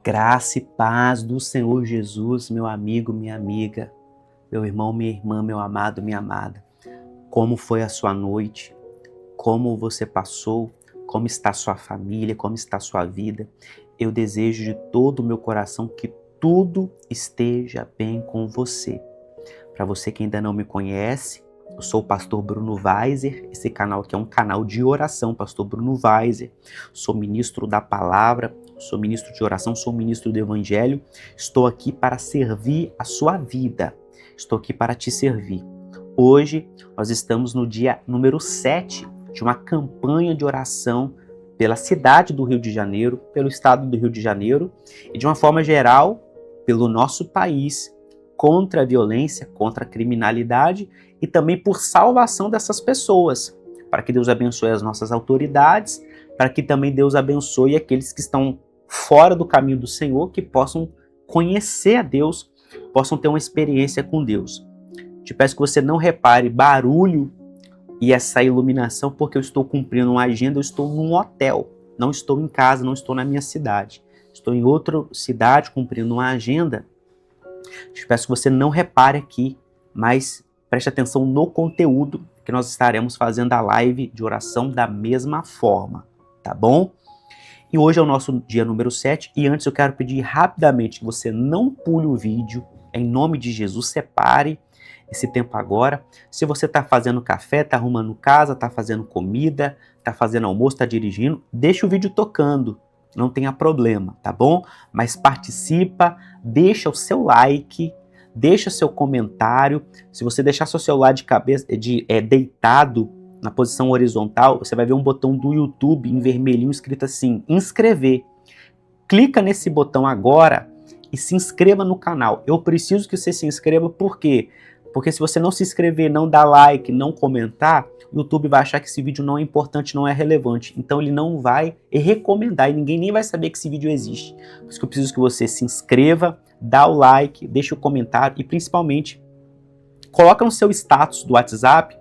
Graça e paz do Senhor Jesus, meu amigo, minha amiga, meu irmão, minha irmã, meu amado, minha amada. Como foi a sua noite? Como você passou? Como está a sua família? Como está a sua vida? Eu desejo de todo o meu coração que tudo esteja bem com você. Para você que ainda não me conhece, eu sou o pastor Bruno Weiser. Esse canal aqui é um canal de oração, pastor Bruno Weiser. Sou ministro da palavra, sou ministro de oração, sou ministro do evangelho. Estou aqui para servir a sua vida. Estou aqui para te servir. Hoje nós estamos no dia número 7 de uma campanha de oração pela cidade do Rio de Janeiro, pelo estado do Rio de Janeiro e de uma forma geral pelo nosso país, contra a violência, contra a criminalidade e também por salvação dessas pessoas, para que Deus abençoe as nossas autoridades, para que também Deus abençoe aqueles que estão fora do caminho do Senhor, que possam conhecer a Deus, possam ter uma experiência com Deus. Te peço que você não repare barulho e essa iluminação, porque eu estou cumprindo uma agenda, eu estou num hotel, não estou em casa, não estou na minha cidade, estou em outra cidade cumprindo uma agenda. Te peço que você não repare aqui, mas preste atenção no conteúdo, que nós estaremos fazendo a live de oração da mesma forma, tá bom? E hoje é o nosso dia número 7, e antes eu quero pedir rapidamente que você não pule o vídeo, em nome de Jesus, separe esse tempo agora. Se você está fazendo café, está arrumando casa, está fazendo comida, está fazendo almoço, está dirigindo, deixa o vídeo tocando, não tenha problema, tá bom? Mas participa, deixa o seu like, deixa seu comentário. Se você deixar seu celular de cabeça deitado na posição horizontal, você vai ver um botão do YouTube em vermelhinho escrito assim, inscrever. Clica nesse botão agora e se inscreva no canal. Eu preciso que você se inscreva, por quê? Porque se você não se inscrever, não dar like, não comentar, o YouTube vai achar que esse vídeo não é importante, não é relevante. Então ele não vai recomendar e ninguém nem vai saber que esse vídeo existe. Por isso que eu preciso que você se inscreva, dá o like, deixa o comentário e principalmente coloca no seu status do WhatsApp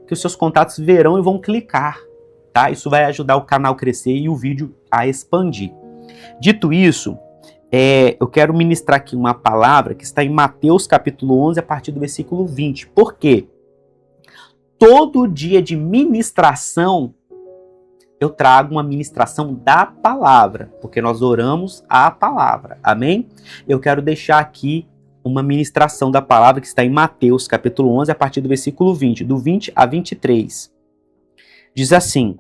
que os seus contatos verão e vão clicar, tá? Isso vai ajudar o canal a crescer e o vídeo a expandir. Dito isso, eu quero ministrar aqui uma palavra que está em Mateus capítulo 11, a partir do versículo 20. Por quê? Todo dia de ministração, eu trago uma ministração da palavra, porque nós oramos a palavra, amém? Eu quero deixar aqui uma ministração da palavra que está em Mateus capítulo 11, a partir do versículo 20, do 20 a 23. Diz assim: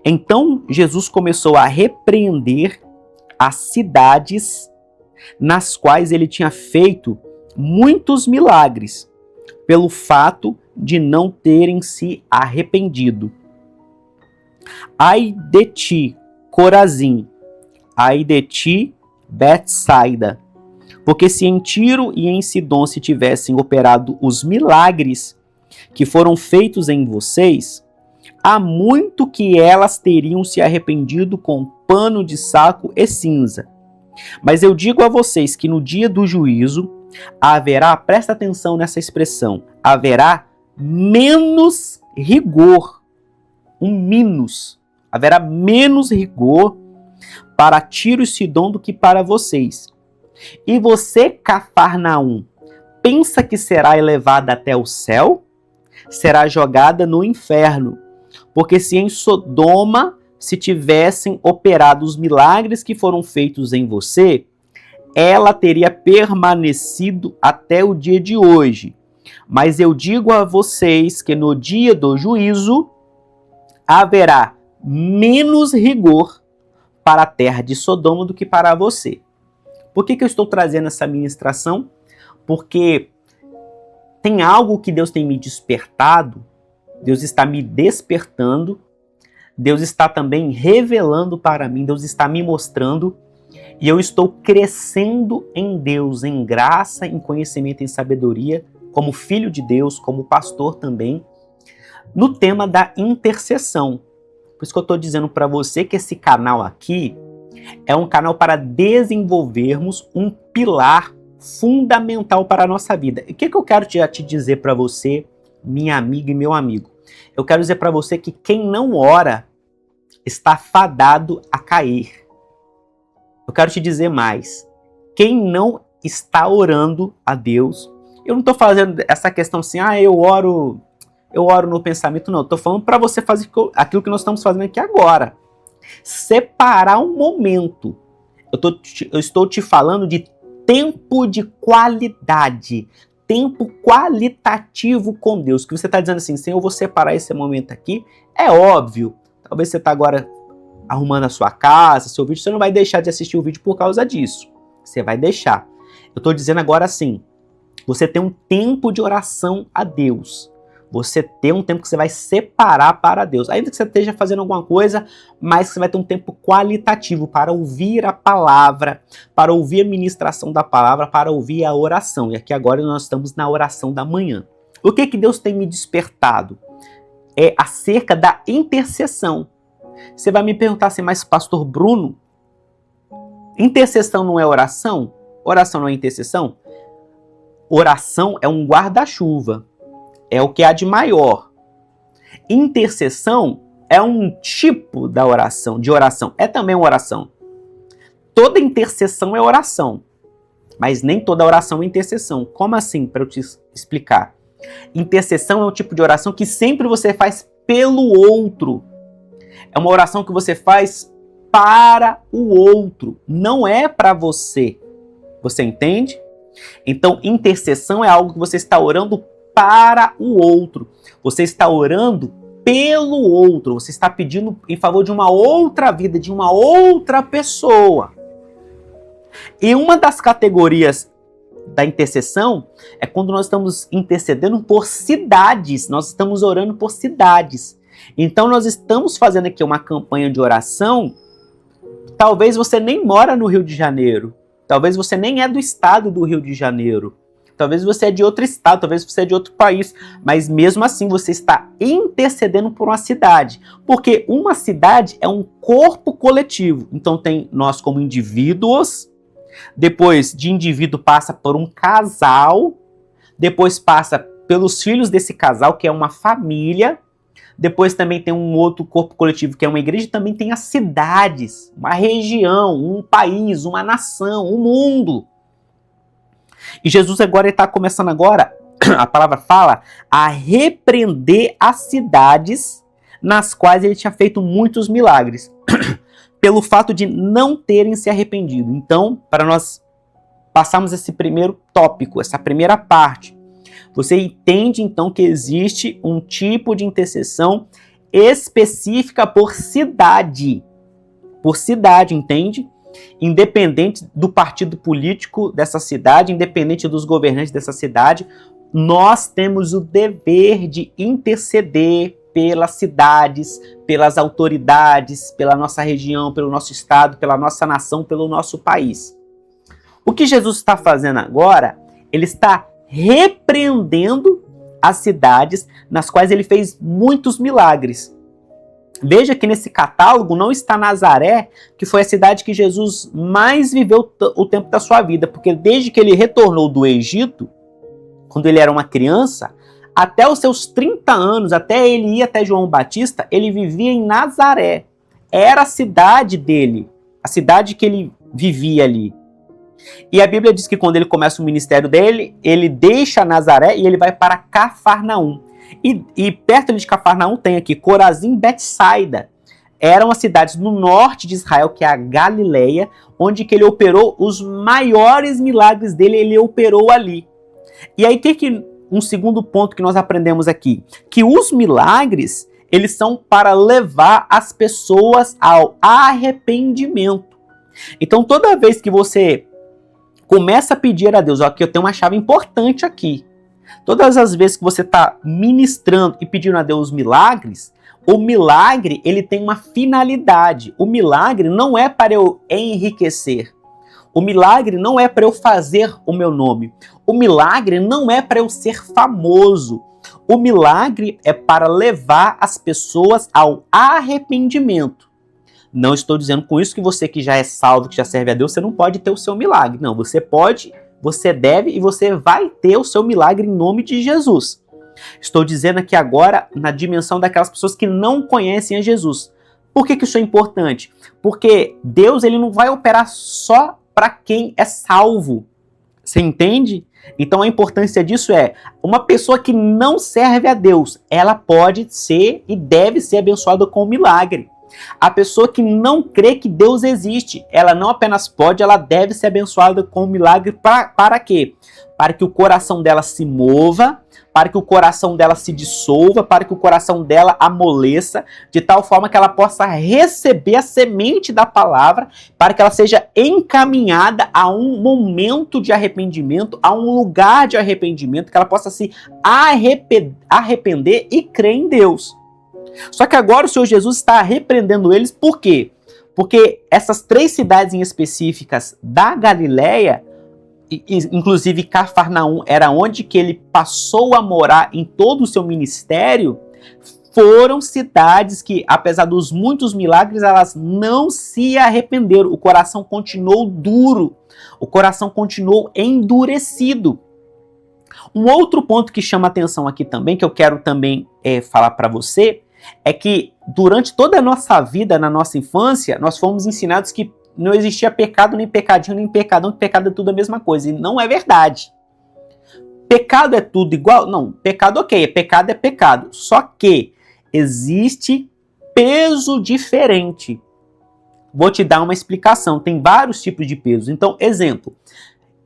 Então Jesus começou a repreender as cidades nas quais ele tinha feito muitos milagres, pelo fato de não terem se arrependido. Ai de ti, Corazim, ai de ti, Betsaida, porque se em Tiro e em Sidom se tivessem operado os milagres que foram feitos em vocês, há muito que elas teriam se arrependido com pano de saco e cinza. Mas eu digo a vocês que no dia do juízo haverá, presta atenção nessa expressão, haverá menos rigor, haverá menos rigor para Tiro e Sidom do que para vocês. E você, Cafarnaum, pensa que será elevada até o céu? Será jogada no inferno. Porque se em Sodoma se tivessem operado os milagres que foram feitos em você, ela teria permanecido até o dia de hoje. Mas eu digo a vocês que no dia do juízo haverá menos rigor para a terra de Sodoma do que para você. Por que eu estou trazendo essa ministração? Porque tem algo que Deus tem me despertado, Deus está me despertando, Deus está também revelando para mim, Deus está me mostrando, e eu estou crescendo em Deus, em graça, em conhecimento, em sabedoria, como filho de Deus, como pastor também, no tema da intercessão. Por isso que eu estou dizendo para você que esse canal aqui é um canal para desenvolvermos um pilar fundamental para a nossa vida. E o que eu quero te dizer para você, minha amiga e meu amigo? Eu quero dizer para você que quem não ora está fadado a cair. Eu quero te dizer mais. Quem não está orando a Deus, eu não estou fazendo essa questão assim, eu oro no pensamento, não. Eu estou falando para você fazer aquilo que nós estamos fazendo aqui agora. Separar um momento. Eu estou te falando de tempo de qualidade. Tempo qualitativo com Deus. Que você está dizendo assim, Senhor, eu vou separar esse momento aqui. É óbvio. Talvez você está agora arrumando a sua casa, seu vídeo. Você não vai deixar de assistir o vídeo por causa disso. Você vai deixar. Eu estou dizendo agora assim. Você tem um tempo de oração a Deus. Você tem um tempo que você vai separar para Deus. Ainda que você esteja fazendo alguma coisa, mas você vai ter um tempo qualitativo para ouvir a palavra, para ouvir a ministração da palavra, para ouvir a oração. E aqui agora nós estamos na oração da manhã. O que Deus tem me despertado? É acerca da intercessão. Você vai me perguntar assim, mas pastor Bruno, intercessão não é oração? Oração não é intercessão? Oração é um guarda-chuva. É o que há de maior. Intercessão é um tipo de oração. É também uma oração. Toda intercessão é oração. Mas nem toda oração é intercessão. Como assim, para eu te explicar? Intercessão é um tipo de oração que sempre você faz pelo outro. É uma oração que você faz para o outro. Não é para você. Você entende? Então, intercessão é algo que você está orando para o outro. Você está orando pelo outro. Você está pedindo em favor de uma outra vida, de uma outra pessoa. E uma das categorias da intercessão é quando nós estamos intercedendo por cidades. Nós estamos orando por cidades. Então nós estamos fazendo aqui uma campanha de oração. Talvez você nem mora no Rio de Janeiro. Talvez você nem é do estado do Rio de Janeiro. Talvez você é de outro estado, talvez você é de outro país, mas mesmo assim você está intercedendo por uma cidade, porque uma cidade é um corpo coletivo. Então tem nós como indivíduos, depois de indivíduo passa por um casal, depois passa pelos filhos desse casal, que é uma família, depois também tem um outro corpo coletivo, que é uma igreja, também tem as cidades, uma região, um país, uma nação, um mundo. E Jesus agora está começando agora, a palavra fala, a repreender as cidades nas quais ele tinha feito muitos milagres, pelo fato de não terem se arrependido. Então, para nós passarmos esse primeiro tópico, essa primeira parte, você entende então que existe um tipo de intercessão específica por cidade, entende? Independente do partido político dessa cidade, independente dos governantes dessa cidade, nós temos o dever de interceder pelas cidades, pelas autoridades, pela nossa região, pelo nosso estado, pela nossa nação, pelo nosso país. O que Jesus está fazendo agora, ele está repreendendo as cidades nas quais ele fez muitos milagres. Veja que nesse catálogo não está Nazaré, que foi a cidade que Jesus mais viveu o tempo da sua vida, porque desde que ele retornou do Egito, quando ele era uma criança, até os seus 30 anos, até ele ir até João Batista, ele vivia em Nazaré. Era a cidade dele, a cidade que ele vivia ali. E a Bíblia diz que quando ele começa o ministério dele, ele deixa Nazaré e ele vai para Cafarnaum. E perto de Cafarnaum tem aqui Corazim e Betsaida. Eram as cidades no norte de Israel, que é a Galileia, onde que ele operou os maiores milagres dele, ele operou ali. E aí que um segundo ponto que nós aprendemos aqui, que os milagres, eles são para levar as pessoas ao arrependimento. Então toda vez que você começa a pedir a Deus, ó, aqui eu tenho uma chave importante aqui. Todas as vezes que você está ministrando e pedindo a Deus milagres, o milagre ele tem uma finalidade. O milagre não é para eu enriquecer. O milagre não é para eu fazer o meu nome. O milagre não é para eu ser famoso. O milagre é para levar as pessoas ao arrependimento. Não estou dizendo com isso que você que já é salvo, que já serve a Deus, você não pode ter o seu milagre. Não, você pode, você deve e você vai ter o seu milagre em nome de Jesus. Estou dizendo aqui agora na dimensão daquelas pessoas que não conhecem a Jesus. Por que isso é importante? Porque Deus ele não vai operar só para quem é salvo. Você entende? Então a importância disso é, uma pessoa que não serve a Deus, ela pode ser e deve ser abençoada com um milagre. A pessoa que não crê que Deus existe, ela não apenas pode, ela deve ser abençoada com um milagre para quê? Para que o coração dela se mova, para que o coração dela se dissolva, para que o coração dela amoleça, de tal forma que ela possa receber a semente da palavra, para que ela seja encaminhada a um momento de arrependimento, a um lugar de arrependimento, que ela possa se arrepender e crer em Deus. Só que agora o Senhor Jesus está repreendendo eles, por quê? Porque essas 3 cidades em específicas da Galileia, inclusive Cafarnaum, era onde que ele passou a morar em todo o seu ministério, foram cidades que, apesar dos muitos milagres, elas não se arrependeram. O coração continuou duro, o coração continuou endurecido. Um outro ponto que chama atenção aqui também, que eu quero também falar para você, é que durante toda a nossa vida, na nossa infância, nós fomos ensinados que não existia pecado, nem pecadinho, nem pecadão, que pecado é tudo a mesma coisa. E não é verdade. Pecado é tudo igual? Não, pecado ok, pecado é pecado. Só que existe peso diferente. Vou te dar uma explicação. Tem vários tipos de peso. Então, exemplo.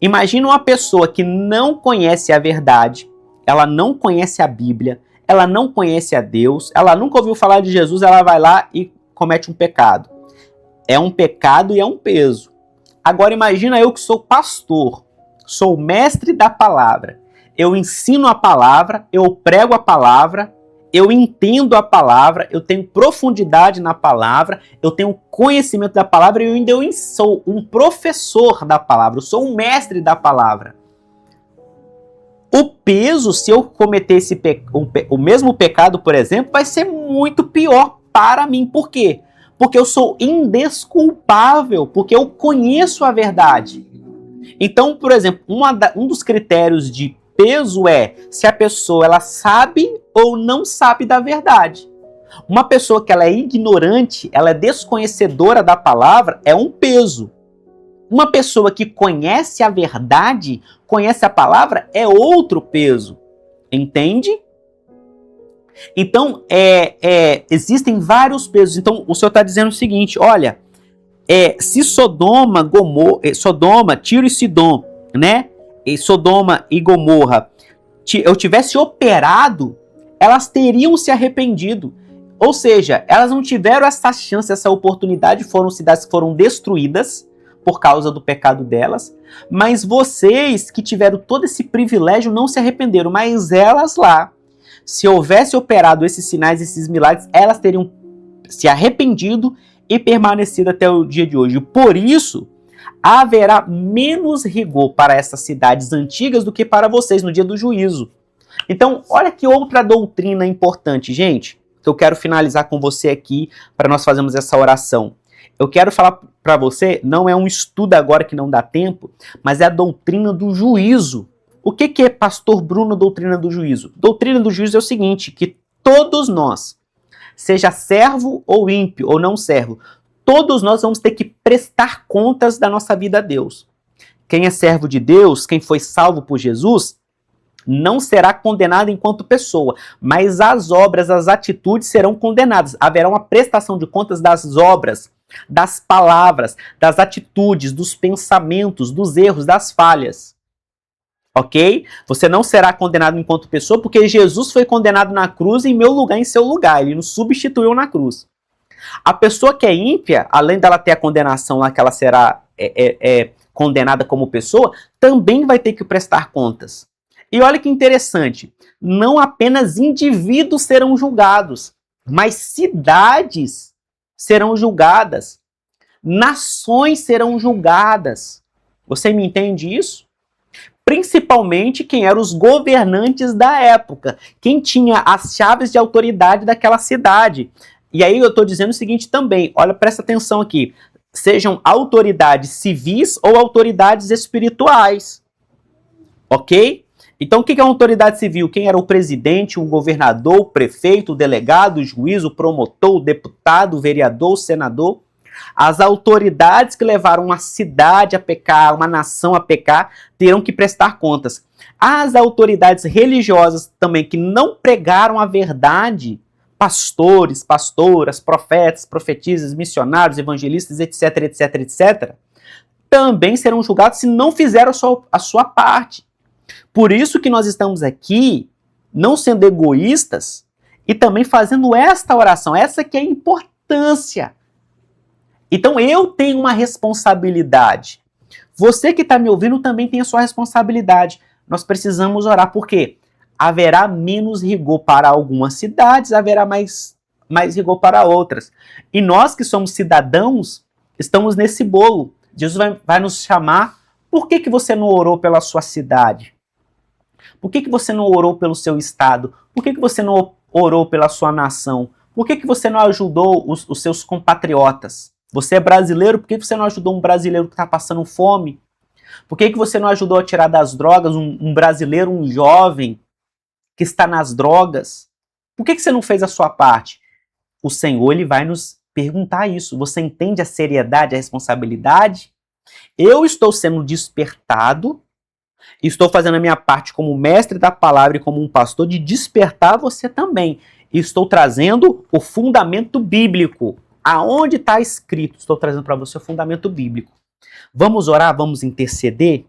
Imagina uma pessoa que não conhece a verdade, ela não conhece a Bíblia, ela não conhece a Deus, ela nunca ouviu falar de Jesus, ela vai lá e comete um pecado. É um pecado e é um peso. Agora imagina eu que sou pastor, sou mestre da palavra. Eu ensino a palavra, eu prego a palavra, eu entendo a palavra, eu tenho profundidade na palavra, eu tenho conhecimento da palavra e eu ainda sou um professor da palavra, eu sou um mestre da palavra. O peso, se eu cometer o mesmo pecado, por exemplo, vai ser muito pior para mim. Por quê? Porque eu sou indesculpável, porque eu conheço a verdade. Então, por exemplo, um dos critérios de peso é se a pessoa ela sabe ou não sabe da verdade. Uma pessoa que ela é ignorante, ela é desconhecedora da palavra, é um peso. Uma pessoa que conhece a verdade, conhece a palavra, é outro peso. Entende? Então, existem vários pesos. Então, o Senhor está dizendo o seguinte, olha, se Sodoma, Tiro e Sidom, né? E Sodoma e Gomorra, eu tivesse operado, elas teriam se arrependido. Ou seja, elas não tiveram essa chance, essa oportunidade, foram cidades que foram destruídas por causa do pecado delas, mas vocês que tiveram todo esse privilégio não se arrependeram, mas elas lá, se houvesse operado esses sinais, esses milagres, elas teriam se arrependido e permanecido até o dia de hoje. Por isso, haverá menos rigor para essas cidades antigas do que para vocês no dia do juízo. Então, olha que outra doutrina importante, gente, que eu quero finalizar com você aqui para nós fazermos essa oração. Eu quero falar para você, não é um estudo agora que não dá tempo, mas é a doutrina do juízo. O que é, pastor Bruno, doutrina do juízo? Doutrina do juízo é o seguinte, que todos nós, seja servo ou ímpio ou não servo, todos nós vamos ter que prestar contas da nossa vida a Deus. Quem é servo de Deus, quem foi salvo por Jesus, não será condenado enquanto pessoa, mas as obras, as atitudes serão condenadas. Haverá uma prestação de contas das obras, das palavras, das atitudes, dos pensamentos, dos erros, das falhas. Ok? Você não será condenado enquanto pessoa, porque Jesus foi condenado na cruz em meu lugar, em seu lugar. Ele nos substituiu na cruz. A pessoa que é ímpia, além dela ter a condenação lá, que ela será condenada como pessoa, também vai ter que prestar contas. E olha que interessante, não apenas indivíduos serão julgados, mas cidades serão julgadas, nações serão julgadas. Você me entende isso? Principalmente quem eram os governantes da época, quem tinha as chaves de autoridade daquela cidade. E aí eu estou dizendo o seguinte também, olha, presta atenção aqui, sejam autoridades civis ou autoridades espirituais, ok? Então, o que é uma autoridade civil? Quem era o presidente, o governador, o prefeito, o delegado, o juiz, o promotor, o deputado, o vereador, o senador? As autoridades que levaram uma cidade a pecar, uma nação a pecar, terão que prestar contas. As autoridades religiosas também que não pregaram a verdade, pastores, pastoras, profetas, profetisas, missionários, evangelistas, etc, etc, etc, também serão julgados se não fizeram a sua parte. Por isso que nós estamos aqui, não sendo egoístas, e também fazendo esta oração, essa que é a importância. Então eu tenho uma responsabilidade. Você que está me ouvindo também tem a sua responsabilidade. Nós precisamos orar, porque haverá menos rigor para algumas cidades, haverá mais rigor para outras. E nós que somos cidadãos, estamos nesse bolo. Jesus vai nos chamar. Por que você não orou pela sua cidade? Por que você não orou pelo seu estado? Por que você não orou pela sua nação? Por que você não ajudou os seus compatriotas? Você é brasileiro, por que você não ajudou um brasileiro que está passando fome? Por que você não ajudou a tirar das drogas um brasileiro, um jovem que está nas drogas? Por que você não fez a sua parte? O Senhor, ele vai nos perguntar isso. Você entende a seriedade, a responsabilidade? Eu estou sendo despertado, estou fazendo a minha parte como mestre da palavra e como um pastor de despertar você também. Estou trazendo o fundamento bíblico. Aonde está escrito, estou trazendo para você o fundamento bíblico. Vamos orar, vamos interceder?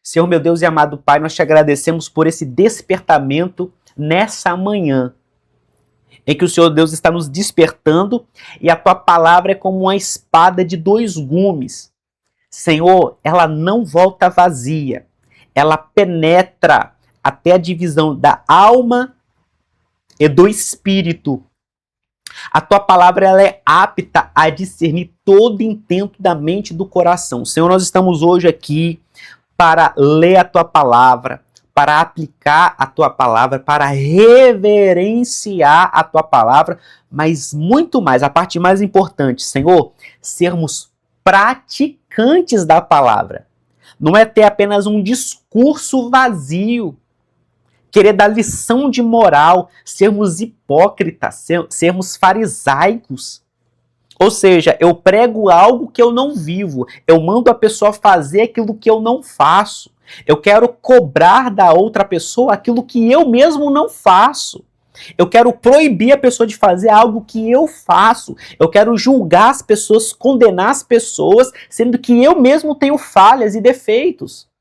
Senhor, meu Deus e amado Pai, nós te agradecemos por esse despertamento nessa manhã, em que o Senhor Deus está nos despertando e a tua palavra é como uma espada de 2 gumes. Senhor, ela não volta vazia, ela penetra até a divisão da alma e do espírito. A tua palavra ela é apta a discernir todo intento da mente e do coração. Senhor, nós estamos hoje aqui para ler a tua palavra, para aplicar a tua palavra, para reverenciar a tua palavra, mas muito mais, a parte mais importante, Senhor, sermos praticantes da palavra. Não é ter apenas um discurso vazio, querer dar lição de moral, sermos hipócritas, sermos farisaicos. Ou seja, eu prego algo que eu não vivo, eu mando a pessoa fazer aquilo que eu não faço. Eu quero cobrar da outra pessoa aquilo que eu mesmo não faço. Eu quero proibir a pessoa de fazer algo que eu faço. Eu quero julgar as pessoas, condenar as pessoas, sendo que eu mesmo tenho falhas e defeitos.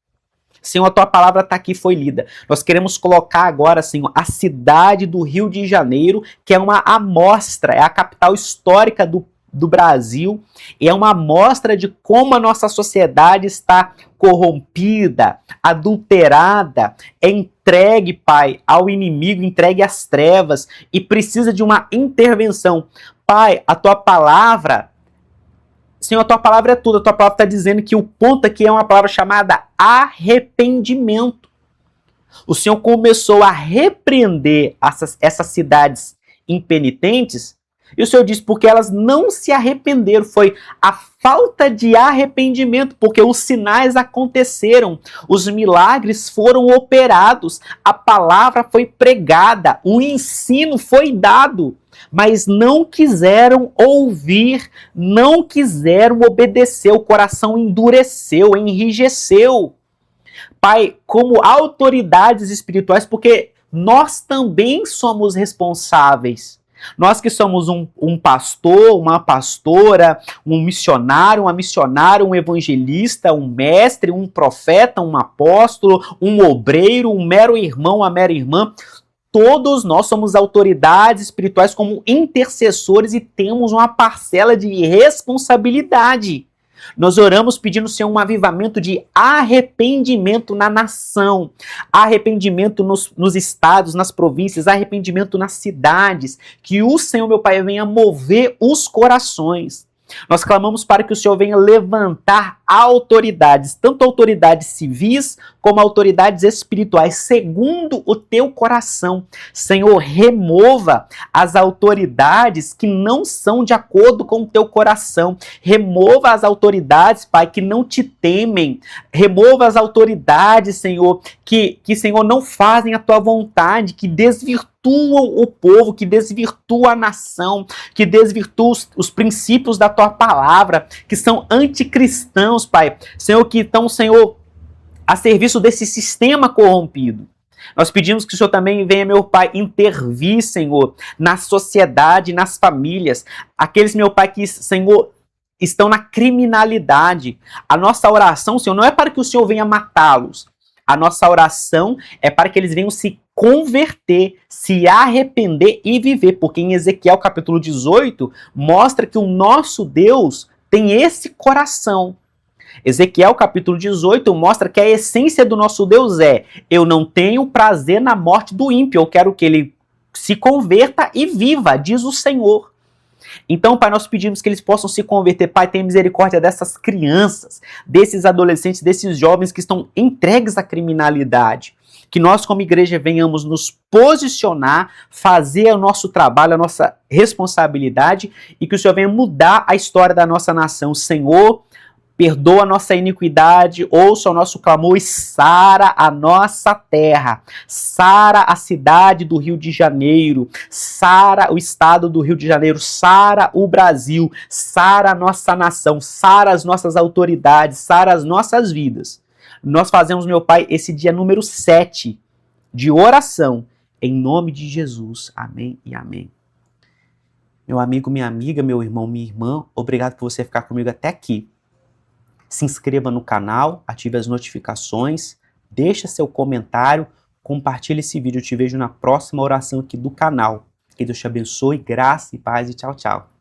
Senhor, a tua palavra está aqui, foi lida. Nós queremos colocar agora, Senhor, a cidade do Rio de Janeiro, que é uma amostra, é a capital histórica do Brasil, e é uma amostra de como a nossa sociedade está corrompida, adulterada, é entregue, Pai, ao inimigo, entregue às trevas, e precisa de uma intervenção. Pai, a tua palavra, Senhor, a tua palavra é tudo. A tua palavra está dizendo que o ponto aqui é uma palavra chamada arrependimento. O Senhor começou a repreender essas cidades impenitentes, e o Senhor disse porque elas não se arrependeram. Foi a falta de arrependimento, porque os sinais aconteceram, os milagres foram operados, a palavra foi pregada, o ensino foi dado, mas não quiseram ouvir, não quiseram obedecer, o coração endureceu, enrijeceu. Pai, como autoridades espirituais, porque nós também somos responsáveis. Nós que somos um pastor, uma pastora, um missionário, uma missionária, um evangelista, um mestre, um profeta, um apóstolo, um obreiro, um mero irmão, uma mera irmã, todos nós somos autoridades espirituais como intercessores e temos uma parcela de responsabilidade. Nós oramos pedindo, Senhor, um avivamento de arrependimento na nação, arrependimento nos estados, nas províncias, arrependimento nas cidades, que o Senhor, meu Pai, venha mover os corações. Nós clamamos para que o Senhor venha levantar autoridades, tanto autoridades civis como autoridades espirituais, segundo o teu coração. Senhor, remova as autoridades que não são de acordo com o teu coração. Remova as autoridades, Pai, que não te temem. Remova as autoridades, Senhor, que Senhor, não fazem a tua vontade, que desvirtuam o povo, que desvirtua a nação, que desvirtua os princípios da tua palavra, que são anticristãos, Pai. Senhor, que estão, Senhor, a serviço desse sistema corrompido. Nós pedimos que o Senhor também venha, meu Pai, intervir, Senhor, na sociedade, nas famílias. Aqueles, meu Pai, que, Senhor, estão na criminalidade. A nossa oração, Senhor, não é para que o Senhor venha matá-los. A nossa oração é para que eles venham se converter, se arrepender e viver. Porque em Ezequiel capítulo 18, mostra que o nosso Deus tem esse coração. Ezequiel capítulo 18 mostra que a essência do nosso Deus é: eu não tenho prazer na morte do ímpio, eu quero que ele se converta e viva, diz o Senhor. Então, Pai, nós pedimos que eles possam se converter. Pai, tenha misericórdia dessas crianças, desses adolescentes, desses jovens que estão entregues à criminalidade. Que nós, como igreja, venhamos nos posicionar, fazer o nosso trabalho, a nossa responsabilidade, e que o Senhor venha mudar a história da nossa nação. Senhor, perdoa a nossa iniquidade, ouça o nosso clamor e sara a nossa terra, sara a cidade do Rio de Janeiro, sara o estado do Rio de Janeiro, sara o Brasil, sara a nossa nação, sara as nossas autoridades, sara as nossas vidas. Nós fazemos, meu Pai, esse dia número 7 de oração, em nome de Jesus. Amém e amém. Meu amigo, minha amiga, meu irmão, minha irmã, obrigado por você ficar comigo até aqui. Se inscreva no canal, ative as notificações, deixa seu comentário, compartilhe esse vídeo. Eu te vejo na próxima oração aqui do canal. Que Deus te abençoe, graça e paz e tchau, tchau.